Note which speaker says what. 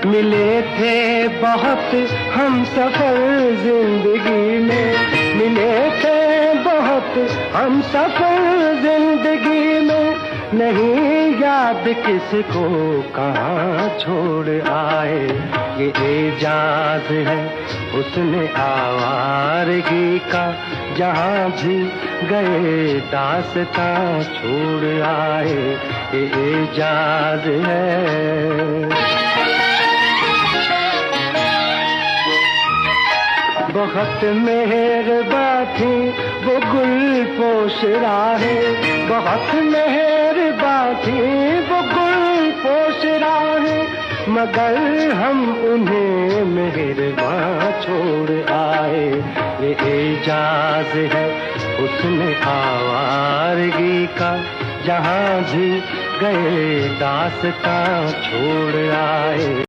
Speaker 1: मिले थे बहुत हम सफर जिंदगी में, मिले थे बहुत हम सफर जिंदगी में, नहीं याद किसको कहाँ छोड़ आए। ये एजाज है हुस्न आवारगी का, जहाँ भी गए दास्तां छोड़ आए। ये एजाज है। बहुत मेहरबान थी वो गुल पोश राहें, बहुत मेहरबान थी वो गुल पोश राहें, मगर हम उन्हें मेहरबान छोड़ आए। ये एजाज है हुस्न आवारगी का, जहाँ भी गए दास्तां छोड़ आए।